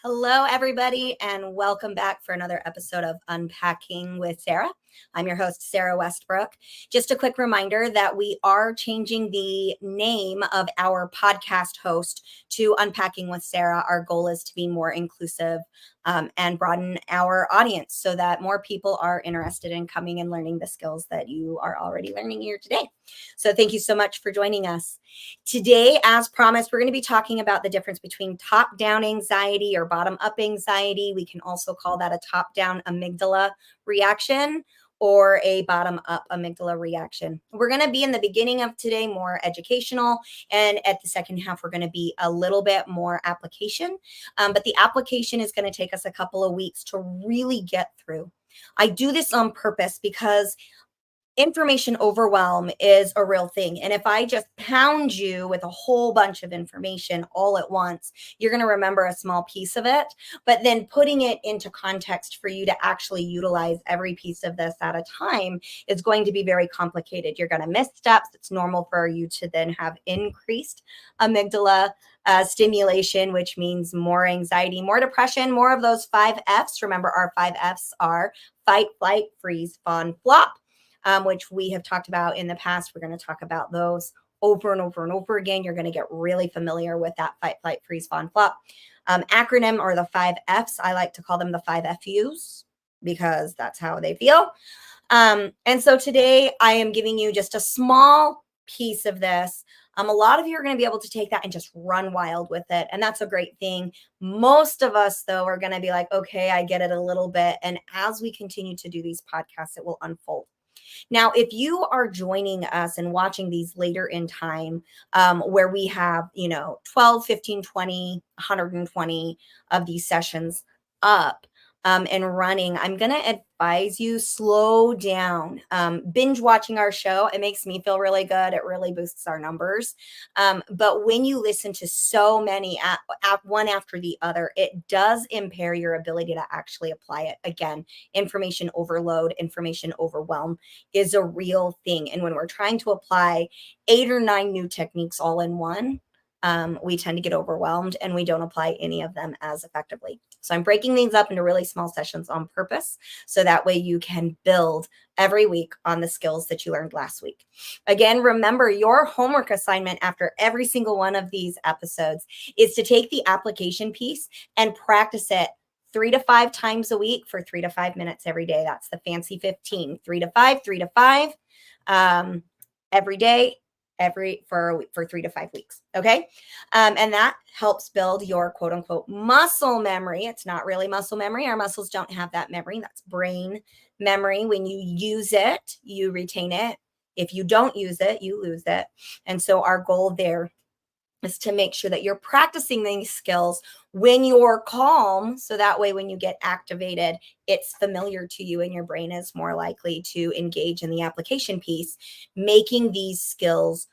Hello, everybody, and welcome back for another episode of Unpacking with Sarah. I'm your host, Sarah Westbrook. Just a quick reminder that we are changing the name of our podcast host to Unpacking with Sarah. Our goal is to be more inclusive and broaden our audience so that more people are interested in coming and learning the skills that you are already learning here today. So thank you so much for joining us. Today, as promised, we're going to be talking about the difference between top-down anxiety or bottom-up anxiety. We can also call that a top-down amygdala reaction or a bottom-up amygdala reaction. We're going to be in the beginning of today more educational, and at the second half, we're going to be a little bit more application. But the application is going to take us a couple of weeks to really get through. I do this on purpose because information overwhelm is a real thing. And if I just pound you with a whole bunch of information all at once, you're going to remember a small piece of it. But then putting it into context for you to actually utilize every piece of this at a time is going to be very complicated. You're going to miss steps. It's normal for you to then have increased amygdala stimulation, which means more anxiety, more depression, more of those 5 F's. Remember, our 5 F's are fight, flight, freeze, fawn, flop. Which we have talked about in the past. We're going to talk about those over and over and over again. You're going to get really familiar with that fight, flight, freeze, fawn, flop acronym, or the 5 F's. I like to call them the 5 FUs because that's how they feel. And so today I am giving you just a small piece of this. A lot of you are going to be able to take that and just run wild with it. And that's a great thing. Most of us, though, are going to be like, okay, I get it a little bit. And as we continue to do these podcasts, it will unfold. Now, if you are joining us and watching these later in time, where we have, 12, 15, 20, 120 of these sessions up and running, I'm going to advise you slow down. Binge watching our show, it makes me feel really good. It really boosts our numbers. But when you listen to so many at one after the other, it does impair your ability to actually apply it. Again, information overload, information overwhelm is a real thing. And when we're trying to apply 8 or 9 new techniques all in one, we tend to get overwhelmed and we don't apply any of them as effectively. So I'm breaking these up into really small sessions on purpose. So that way you can build every week on the skills that you learned last week. Again, remember, your homework assignment after every single one of these episodes is to take the application piece and practice it 3 to 5 times a week for 3 to 5 minutes every day. That's the fancy 15, 3 to 5, 3 to 5 every day. For 3 to 5 weeks. Okay. And that helps build your quote unquote muscle memory. It's not really muscle memory. Our muscles don't have that memory. That's brain memory. When you use it, you retain it. If you don't use it, you lose it. And so our goal there is to make sure that you're practicing these skills when you're calm. So that way, when you get activated, it's familiar to you and your brain is more likely to engage in the application piece, making these skills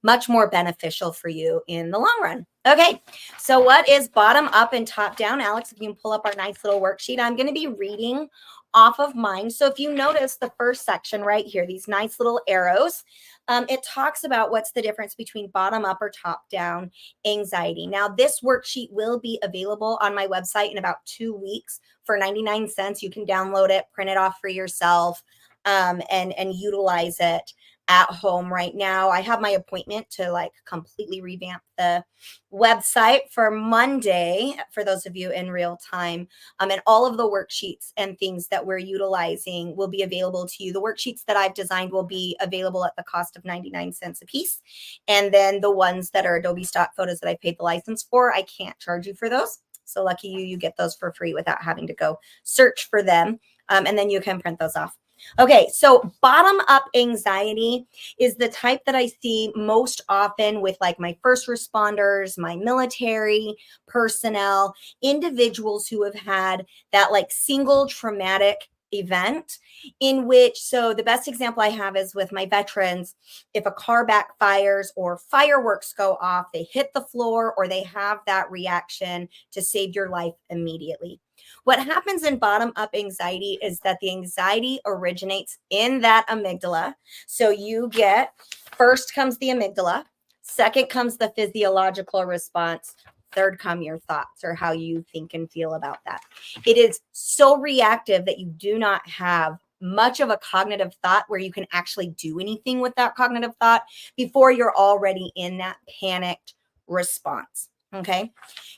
much more beneficial for you in the long run. Okay, so what is bottom up and top down? Alex, if you can pull up our nice little worksheet, I'm going to be reading off of mine. So if you notice the first section right here, these nice little arrows, it talks about what's the difference between bottom up or top down anxiety. Now, this worksheet will be available on my website in about 2 weeks for 99 cents. You can download it, print it off for yourself, and utilize it at home. Right now, I have my appointment to completely revamp the website for Monday, for those of you in real time. And all of the worksheets and things that we're utilizing will be available to you. The worksheets that I've designed will be available at the cost of 99 cents a piece. And then the ones that are Adobe stock photos that I paid the license for, I can't charge you for those. So lucky you, you get those for free without having to go search for them. And then you can print those off. Okay, so bottom up anxiety is the type that I see most often with my first responders, my military personnel, individuals who have had that single traumatic event in which, so the best example I have is with my veterans. If a car backfires or fireworks go off, they hit the floor or they have that reaction to save your life immediately. What happens in bottom up anxiety is that the anxiety originates in that amygdala. So you get, first comes the amygdala, second comes the physiological response, third come your thoughts or how you think and feel about that. It is so reactive that you do not have much of a cognitive thought where you can actually do anything with that cognitive thought before you're already in that panicked response. Okay.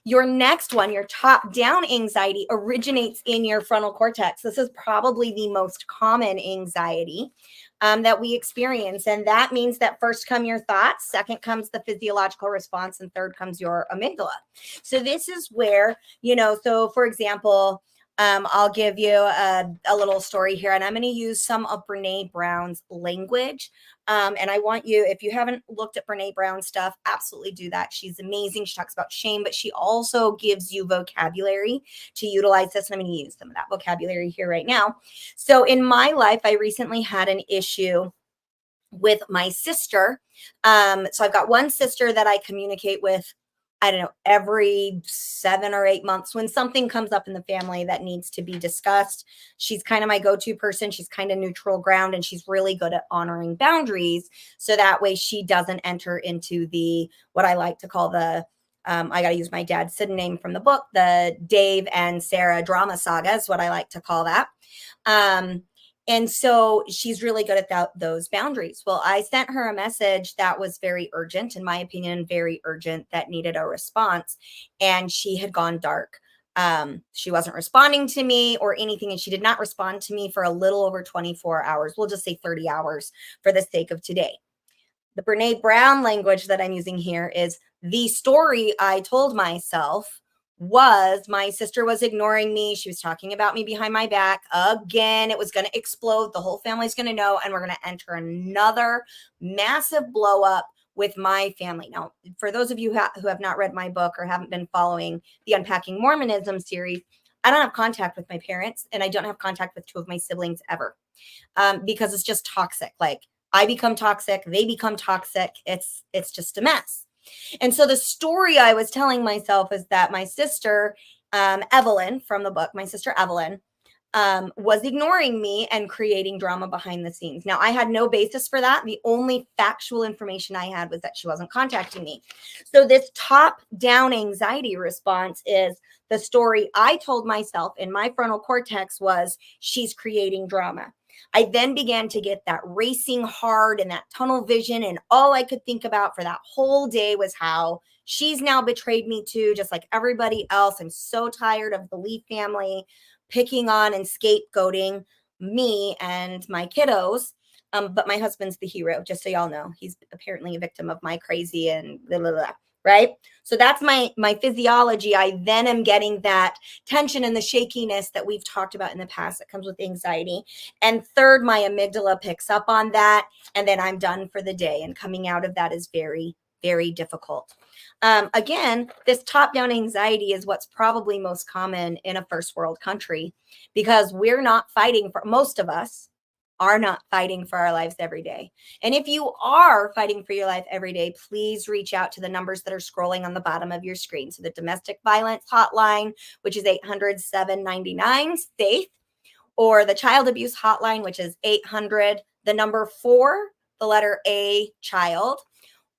Your next one, your top down anxiety, originates in your frontal cortex. This is probably the most common anxiety that we experience. And that means that first come your thoughts, second comes the physiological response, and third comes your amygdala. So this is where, so for example, I'll give you a little story here, and I'm going to use some of Brene Brown's language. And I want you, if you haven't looked at Brene Brown stuff, absolutely do that. She's amazing. She talks about shame, but she also gives you vocabulary to utilize this. And I'm going to use some of that vocabulary here right now. So in my life, I recently had an issue with my sister. So I've got one sister that I communicate with, I don't know, every 7 or 8 months when something comes up in the family that needs to be discussed. She's kind of my go-to person. She's kind of neutral ground, and she's really good at honoring boundaries. So that way she doesn't enter into what I like to call I got to use my dad's pseudonym from the book, the Dave and Sarah drama saga is what I like to call that. And so she's really good at those boundaries. Well, I sent her a message that was very urgent, in my opinion, very urgent, that needed a response. And she had gone dark. She wasn't responding to me or anything. And she did not respond to me for a little over 24 hours. We'll just say 30 hours for the sake of today. The Brene Brown language that I'm using here is the story I told myself was my sister was ignoring me. She was talking about me behind my back. Again, it was going to explode. The whole family's going to know, and we're going to enter another massive blow up with my family. Now, for those of you who have not read my book or haven't been following the Unpacking Mormonism series, I don't have contact with my parents, and I don't have contact with 2 of my siblings ever, because it's just toxic. Like, I become toxic, they become toxic. It's just a mess. And so the story I was telling myself is that my sister, Evelyn, from the book, my sister Evelyn, was ignoring me and creating drama behind the scenes. Now, I had no basis for that. The only factual information I had was that she wasn't contacting me. So this top-down anxiety response is the story I told myself in my frontal cortex was, she's creating drama. I then began to get that racing heart and that tunnel vision. And all I could think about for that whole day was how she's now betrayed me too, just like everybody else. I'm so tired of the Lee family picking on and scapegoating me and my kiddos. But my husband's the hero, just so y'all know. He's apparently a victim of my crazy and blah, blah, blah. Right? So that's my physiology. I then am getting that tension and the shakiness that we've talked about in the past that comes with anxiety. And third, my amygdala picks up on that, and then I'm done for the day. And coming out of that is very, very difficult. Again, this top-down anxiety is what's probably most common in a first world country, because we're not fighting for, most of us are not fighting for our lives every day. And if you are fighting for your life every day, please reach out to the numbers that are scrolling on the bottom of your screen. So the domestic violence hotline, which is 800-799-SAFE, or the child abuse hotline, which is 800, the number 4, the letter A, child.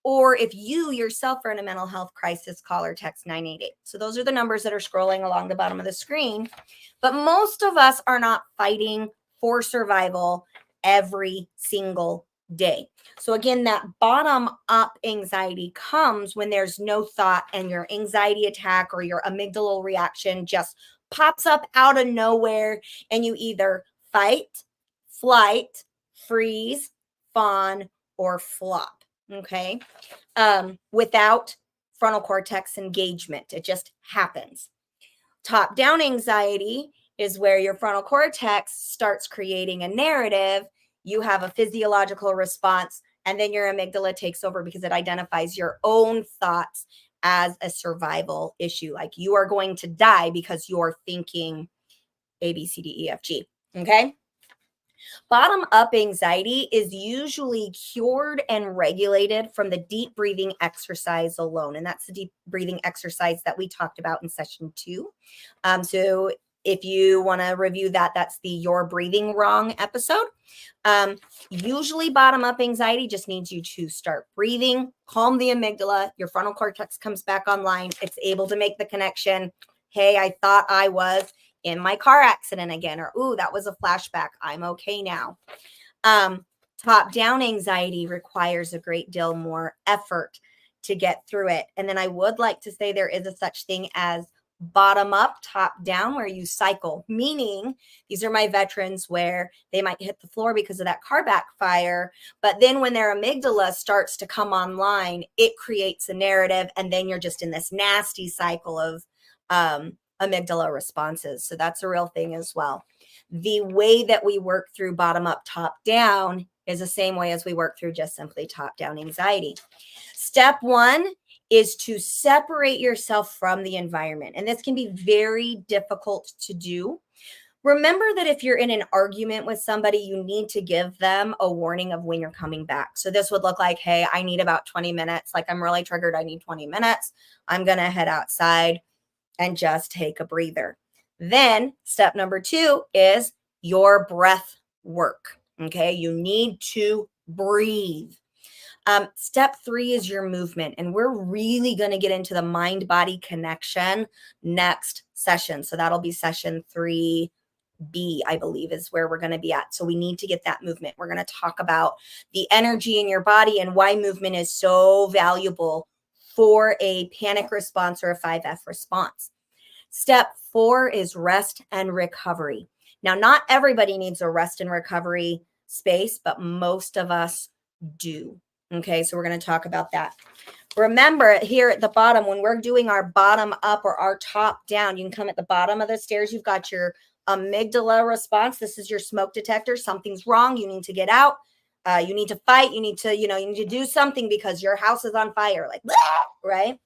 Or if you yourself are in a mental health crisis, call or text 988. So those are the numbers that are scrolling along the bottom of the screen. But most of us are not fighting for survival every single day. So again, that bottom up anxiety comes when there's no thought, and your anxiety attack or your amygdala reaction just pops up out of nowhere, and you either fight, flight, freeze, fawn, or flop. Okay. Without frontal cortex engagement, it just happens. Top down anxiety is where your frontal cortex starts creating a narrative. You have a physiological response, and then your amygdala takes over because it identifies your own thoughts as a survival issue. Like, you are going to die because you're thinking A, B, C, D, E, F, G. Okay. Bottom up anxiety is usually cured and regulated from the deep breathing exercise alone. And that's the deep breathing exercise that we talked about in session 2. So If you want to review that, that's the You're Breathing Wrong episode. Usually bottom up anxiety just needs you to start breathing, calm the amygdala, your frontal cortex comes back online. It's able to make the connection. Hey, I thought I was in my car accident again, or, ooh, that was a flashback. I'm okay now. Top down anxiety requires a great deal more effort to get through it. And then I would like to say there is a such thing as bottom up, top down, where you cycle, meaning these are my veterans where they might hit the floor because of that car backfire. But then when their amygdala starts to come online, it creates a narrative. And then you're just in this nasty cycle of amygdala responses. So that's a real thing as well. The way that we work through bottom up, top down is the same way as we work through just simply top down anxiety. Step one is to separate yourself from the environment. And this can be very difficult to do. Remember that if you're in an argument with somebody, you need to give them a warning of when you're coming back. So this would look like, hey, I need about 20 minutes. Like, I'm really triggered. I need 20 minutes. I'm going to head outside and just take a breather. Then step number two is your breath work. Okay. You need to breathe. Step three is your movement. And we're really going to get into the mind-body connection next session. So that'll be session 3B, I believe, is where we're going to be at. So we need to get that movement. We're going to talk about the energy in your body and why movement is so valuable for a panic response or a 5F response. Step 4 is rest and recovery. Now, not everybody needs a rest and recovery space, but most of us do. Okay, so we're going to talk about that. Remember, here at the bottom, when we're doing our bottom up or our top down, you can come at the bottom of the stairs. You've got your amygdala response. This is your smoke detector. Something's wrong. You need to get out. You need to fight. You need to, you need to do something because your house is on fire. Like, right?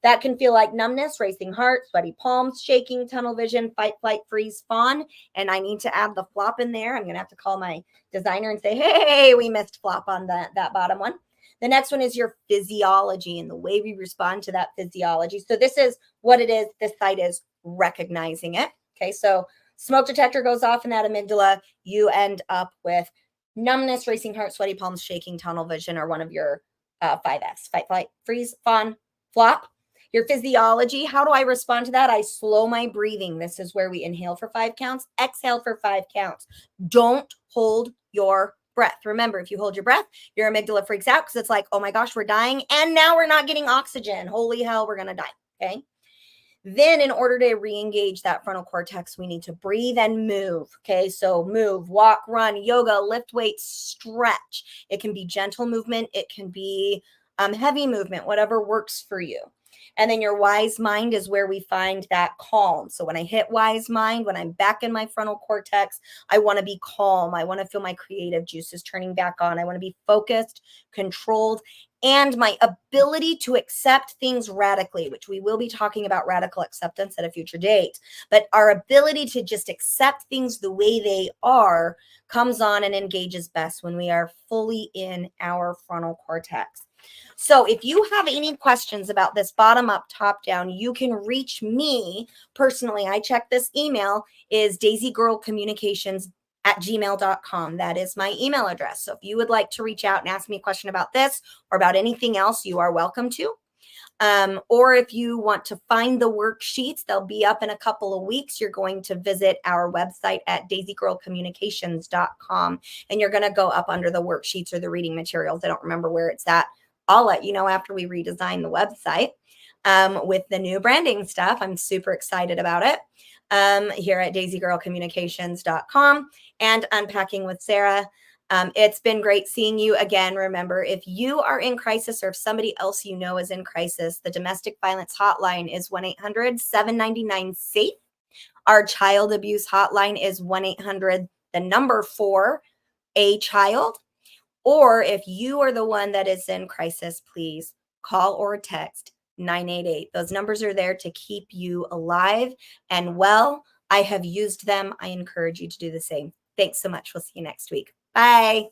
That can feel like numbness, racing heart, sweaty palms, shaking, tunnel vision, fight, flight, freeze, fawn. And I need to add the flop in there. I'm going to have to call my designer and say, hey, we missed flop on that bottom one. The next one is your physiology and the way we respond to that physiology. So this is what it is. This side is recognizing it. Okay, so smoke detector goes off in that amygdala. You end up with numbness, racing heart, sweaty palms, shaking, tunnel vision, or one of your 5Fs, fight, flight, freeze, fawn, flop. Your physiology, how do I respond to that? I slow my breathing. This is where we inhale for 5 counts, exhale for 5 counts. Don't hold your breath. Remember, if you hold your breath, your amygdala freaks out because it's like, oh my gosh, we're dying. And now we're not getting oxygen. Holy hell, we're going to die. Okay. Then in order to re-engage that frontal cortex, we need to breathe and move. Okay. So move, walk, run, yoga, lift weights, stretch. It can be gentle movement. It can be heavy movement, whatever works for you. And then your wise mind is where we find that calm. So when I hit wise mind, when I'm back in my frontal cortex, I want to be calm. I want to feel my creative juices turning back on. I want to be focused, controlled, and my ability to accept things radically, which we will be talking about radical acceptance at a future date. But our ability to just accept things the way they are comes on and engages best when we are fully in our frontal cortex. So if you have any questions about this bottom up, top down, you can reach me personally. I check this email is daisygirlcommunications@gmail.com. That is my email address. So if you would like to reach out and ask me a question about this or about anything else, you are welcome to. Or if you want to find the worksheets, they'll be up in a couple of weeks. You're going to visit our website at daisygirlcommunications.com, and you're going to go up under the worksheets or the reading materials. I don't remember where it's at. I'll let you know after we redesign the website with the new branding stuff. I'm super excited about it here at daisygirlcommunications.com and Unpacking with Sarah. It's been great seeing you again. Remember, if you are in crisis or if somebody else you know is in crisis, the domestic violence hotline is 1-800-799-SAFE. Our child abuse hotline is 1-800-4-A-CHILD. Or if you are the one that is in crisis, please call or text 988. Those numbers are there to keep you alive and well. I have used them. I encourage you to do the same. Thanks so much. We'll see you next week. Bye.